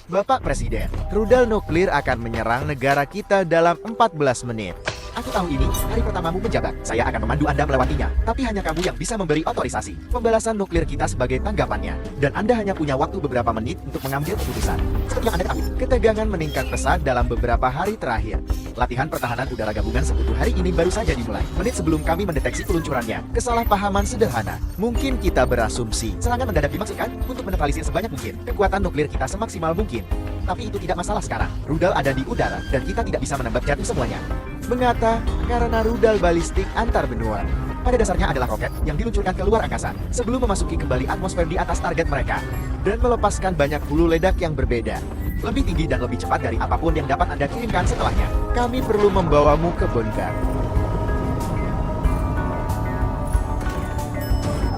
Bapak Presiden, rudal nuklir akan menyerang negara kita dalam 14 menit. Aku tahu ini hari pertamamu menjabat. Saya akan memandu Anda melewatinya. Tapi hanya kamu yang bisa memberi otorisasi pembalasan nuklir kita sebagai tanggapannya. Dan Anda hanya punya waktu beberapa menit untuk mengambil keputusan. Seperti yang Anda ketahui, ketegangan meningkat pesat dalam beberapa hari terakhir. Latihan pertahanan udara gabungan sekutu hari ini baru saja dimulai. Menit sebelum kami mendeteksi peluncurannya. Kesalahpahaman sederhana. Mungkin kita berasumsi serangan mendadak dimaksudkan untuk menetralisir sebanyak mungkin kekuatan nuklir kita semaksimal mungkin. Tapi itu tidak masalah sekarang. Rudal ada di udara dan kita tidak bisa menembak jatuh semuanya. Mengata karena rudal balistik antar benua pada dasarnya adalah roket yang diluncurkan ke luar angkasa sebelum memasuki kembali atmosfer di atas target mereka dan melepaskan banyak hulu ledak yang berbeda, lebih tinggi dan lebih cepat dari apapun yang dapat Anda kirimkan setelahnya. Kami perlu membawamu ke bunker.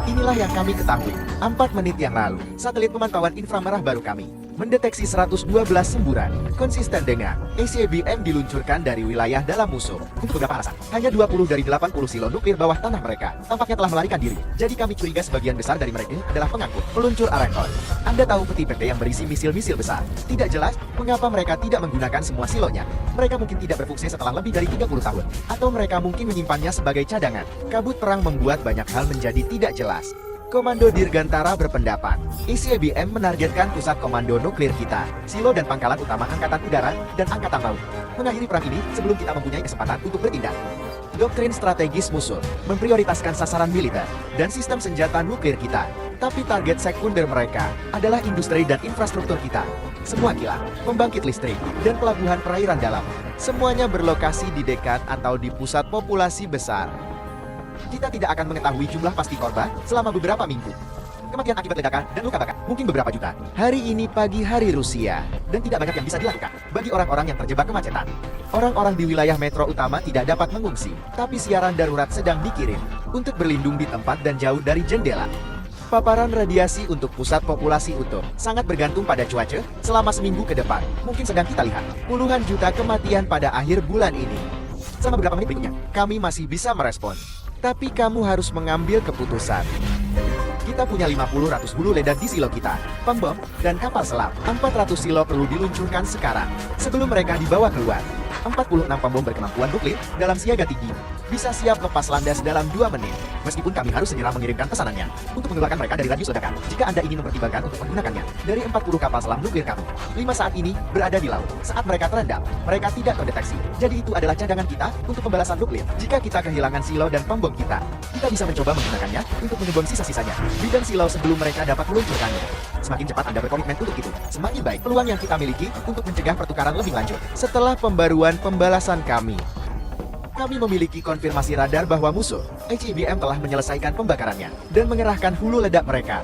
Inilah yang kami ketahui 4 menit yang lalu. Satelit pemantauan inframerah baru kami mendeteksi 112 semburan konsisten dengan ICBM diluncurkan dari wilayah dalam musuh. Untuk beberapa alasan, hanya 20 dari 80 silo nuklir bawah tanah mereka tampaknya telah melarikan diri. Jadi kami curiga sebagian besar dari mereka adalah pengangkut peluncur Arankon. Anda tahu peti-peti yang berisi misil-misil besar. Tidak jelas mengapa mereka tidak menggunakan semua silonya. Mereka mungkin tidak berfungsi setelah lebih dari 30 tahun. Atau mereka mungkin menyimpannya sebagai cadangan. Kabut perang membuat banyak hal menjadi tidak jelas. Komando Dirgantara berpendapat, ICBM menargetkan pusat komando nuklir kita, silo dan pangkalan utama Angkatan Udara dan Angkatan Laut. Mengakhiri perang ini sebelum kita mempunyai kesempatan untuk bertindak. Doktrin strategis musuh memprioritaskan sasaran militer dan sistem senjata nuklir kita. Tapi target sekunder mereka adalah industri dan infrastruktur kita. Semua kilang, pembangkit listrik, dan pelabuhan perairan dalam. Semuanya berlokasi di dekat atau di pusat populasi besar. Kita tidak akan mengetahui jumlah pasti korban selama beberapa minggu. Kematian akibat ledakan dan luka bakar mungkin beberapa juta. Hari ini pagi hari Rusia, dan tidak banyak yang bisa dilakukan bagi orang-orang yang terjebak kemacetan. Orang-orang di wilayah metro utama tidak dapat mengungsi, tapi siaran darurat sedang dikirim untuk berlindung di tempat dan jauh dari jendela. Paparan radiasi untuk pusat populasi utuh sangat bergantung pada cuaca selama seminggu ke depan. Mungkin sedang kita lihat puluhan juta kematian pada akhir bulan ini. Selama beberapa menit berikutnya, kami masih bisa merespon. Tapi kamu harus mengambil keputusan. Kita punya 50 ratus hulu ledak di silo kita, pembom, dan kapal selam. 400 silo perlu diluncurkan sekarang, sebelum mereka dibawa keluar. 46 pembom berkemampuan nuklir dalam siaga tinggi bisa siap lepas landas dalam 2 menit. Meskipun kami harus segera mengirimkan pesanannya untuk mengeluarkan mereka dari radius ledakan. Jika Anda ingin mempertimbangkan untuk menggunakannya, dari 40 kapal selam nuklir kami, 5 saat ini berada di laut. Saat mereka terendam, mereka tidak terdeteksi. Jadi itu adalah cadangan kita untuk pembalasan nuklir. Jika kita kehilangan silo dan pembom kita bisa mencoba menggunakannya untuk mengebom sisa-sisanya bidang silo sebelum mereka dapat meluncurkannya. Semakin cepat Anda berkomitmen untuk itu, semakin baik peluang yang kita miliki untuk mencegah pertukaran lebih lanjut. Setelah pembaruan pembalasan kami memiliki konfirmasi radar bahwa musuh ICBM telah menyelesaikan pembakarannya dan mengerahkan hulu ledak mereka.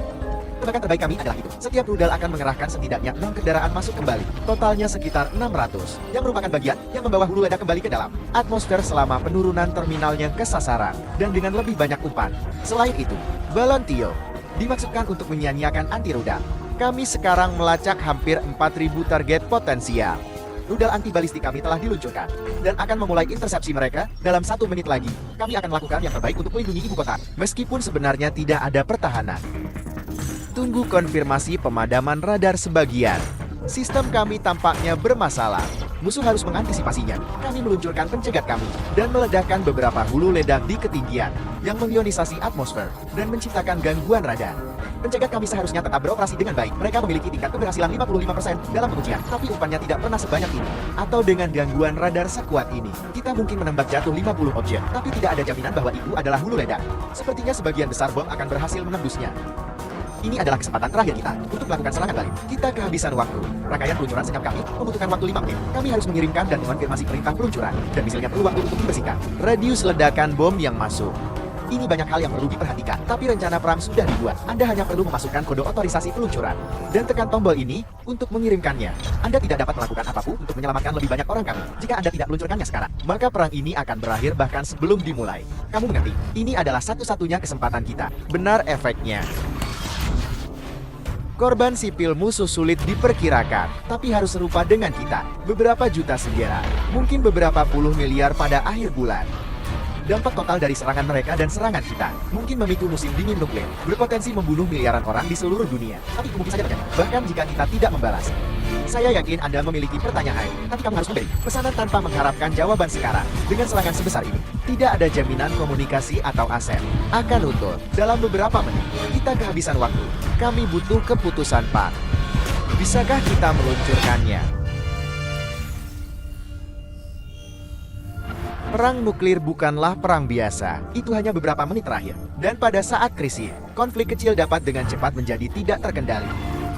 Tebakan terbaik kami adalah itu. Setiap rudal akan mengerahkan setidaknya 6 kendaraan masuk kembali. Totalnya sekitar 600, yang merupakan bagian yang membawa hulu ledak kembali ke dalam atmosfer selama penurunan terminalnya ke sasaran, dan dengan lebih banyak umpan. Selain itu, balon Tio dimaksudkan untuk menyia-nyiakan anti rudal. Kami sekarang melacak hampir 4.000 target potensial. Rudal anti balistik kami telah diluncurkan dan akan memulai intersepsi mereka dalam 1 menit lagi. Kami akan melakukan yang terbaik untuk melindungi ibu kota, meskipun sebenarnya tidak ada pertahanan. Tunggu konfirmasi pemadaman radar sebagian. Sistem kami tampaknya bermasalah. Musuh harus mengantisipasinya. Kami meluncurkan pencegat kami dan meledakkan beberapa hulu ledak di ketinggian yang mengionisasi atmosfer dan menciptakan gangguan radar. Pencegat kami seharusnya tetap beroperasi dengan baik. Mereka memiliki tingkat keberhasilan 55% dalam pengujian, tapi umpannya tidak pernah sebanyak ini. Atau dengan gangguan radar sekuat ini, kita mungkin menembak jatuh 50 objek, tapi tidak ada jaminan bahwa itu adalah hulu ledak. Sepertinya sebagian besar bom akan berhasil menembusnya. Ini adalah kesempatan terakhir kita untuk melakukan serangan balik. Kita kehabisan waktu. Rangkaian peluncuran senyap kami membutuhkan waktu 5 menit. Kami harus mengirimkan dan mengonfirmasi perintah peluncuran, dan misilnya perlu waktu untuk dibersihkan. Radius ledakan bom yang masuk. Ini banyak hal yang perlu diperhatikan, tapi rencana perang sudah dibuat. Anda hanya perlu memasukkan kode otorisasi peluncuran dan tekan tombol ini untuk mengirimkannya. Anda tidak dapat melakukan apapun untuk menyelamatkan lebih banyak orang kami jika Anda tidak meluncurkannya sekarang. Maka perang ini akan berakhir bahkan sebelum dimulai. Kamu mengerti? Ini adalah satu-satunya kesempatan kita. Benar efeknya. Korban sipil musuh sulit diperkirakan, tapi harus serupa dengan kita. Beberapa juta segera, mungkin beberapa puluh miliar pada akhir bulan. Dampak total dari serangan mereka dan serangan kita mungkin memicu musim dingin nuklir, berpotensi membunuh miliaran orang di seluruh dunia. Tapi itu mungkin saja terjadi, bahkan jika kita tidak membalas. Saya yakin Anda memiliki pertanyaan, tapi kamu harus memberi pesanan tanpa mengharapkan jawaban sekarang. Dengan serangan sebesar ini, tidak ada jaminan komunikasi atau aset akan luntur dalam beberapa menit. Kita kehabisan waktu. Kami butuh keputusan, Pak. Bisakah kita meluncurkannya? Perang nuklir bukanlah perang biasa, itu hanya beberapa menit terakhir. Dan pada saat krisis, konflik kecil dapat dengan cepat menjadi tidak terkendali.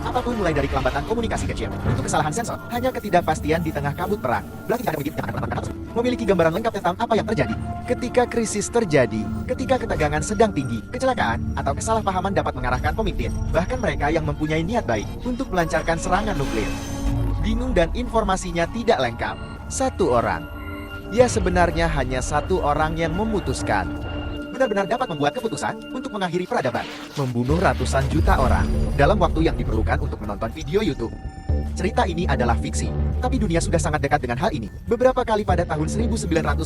Apapun mulai dari kelambatan komunikasi kecil, untuk kesalahan sensor, hanya ketidakpastian di tengah kabut perang. Berarti tidak ada memiliki gambaran lengkap tentang apa yang terjadi. Ketika krisis terjadi, ketika ketegangan sedang tinggi, kecelakaan, atau kesalahpahaman dapat mengarahkan pemimpin, bahkan mereka yang mempunyai niat baik, untuk melancarkan serangan nuklir. Bingung dan informasinya tidak lengkap. Satu orang. Ya, sebenarnya hanya satu orang yang memutuskan. Benar-benar dapat membuat keputusan untuk mengakhiri peradaban, membunuh ratusan juta orang dalam waktu yang diperlukan untuk menonton video YouTube. Cerita ini adalah fiksi, tapi dunia sudah sangat dekat dengan hal ini. Beberapa kali pada tahun 1995,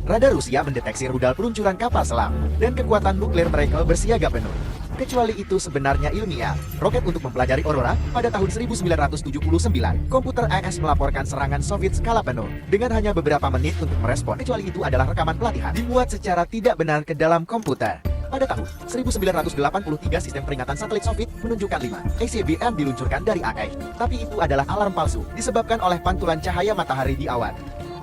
radar Rusia mendeteksi rudal peluncuran kapal selam, dan kekuatan nuklir mereka bersiaga penuh. Kecuali itu sebenarnya ilmiah. Roket untuk mempelajari aurora, pada tahun 1979, komputer AS melaporkan serangan Soviet skala penuh, dengan hanya beberapa menit untuk merespon. Kecuali itu adalah rekaman pelatihan, dimuat secara tidak benar ke dalam komputer. Pada tahun 1983, sistem peringatan satelit Soviet menunjukkan 5 ICBM diluncurkan dari Akai. Tapi itu adalah alarm palsu, disebabkan oleh pantulan cahaya matahari di awan.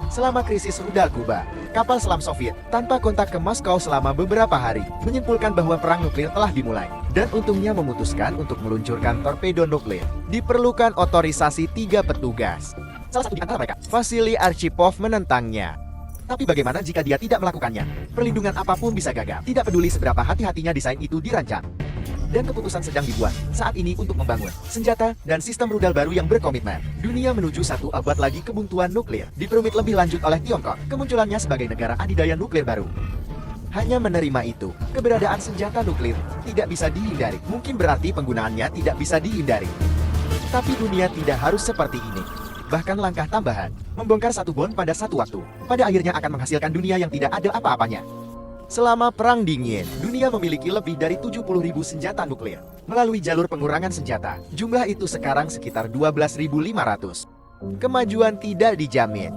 Selama krisis rudal Kuba, kapal selam Soviet tanpa kontak ke Moskow selama beberapa hari menyimpulkan bahwa perang nuklir telah dimulai, dan untungnya memutuskan untuk meluncurkan torpedo nuklir. Diperlukan otorisasi 3 petugas. Salah satu di antara mereka, Vasily Archipov, menentangnya. Tapi bagaimana jika dia tidak melakukannya? Perlindungan apapun bisa gagal, tidak peduli seberapa hati-hatinya desain itu dirancang. Dan keputusan sedang dibuat saat ini untuk membangun senjata dan sistem rudal baru yang berkomitmen. Dunia menuju 1 abad lagi kebuntuan nuklir, diperumit lebih lanjut oleh Tiongkok, kemunculannya sebagai negara adidaya nuklir baru. Hanya menerima itu, keberadaan senjata nuklir tidak bisa dihindari. Mungkin berarti penggunaannya tidak bisa dihindari. Tapi dunia tidak harus seperti ini. Bahkan langkah tambahan, membongkar satu bom pada satu waktu, pada akhirnya akan menghasilkan dunia yang tidak ada apa-apanya. Selama Perang Dingin, dunia memiliki lebih dari 70.000 senjata nuklir. Melalui jalur pengurangan senjata, jumlah itu sekarang sekitar 12.500. Kemajuan tidak dijamin.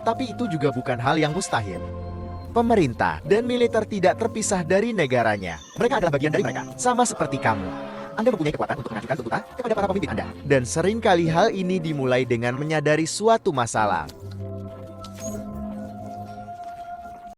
Tapi itu juga bukan hal yang mustahil. Pemerintah dan militer tidak terpisah dari negaranya. Mereka adalah bagian dari mereka, sama seperti kamu. Anda mempunyai kekuatan untuk mengajukan tuntutan kepada para pemimpin Anda. Dan seringkali hal ini dimulai dengan menyadari suatu masalah.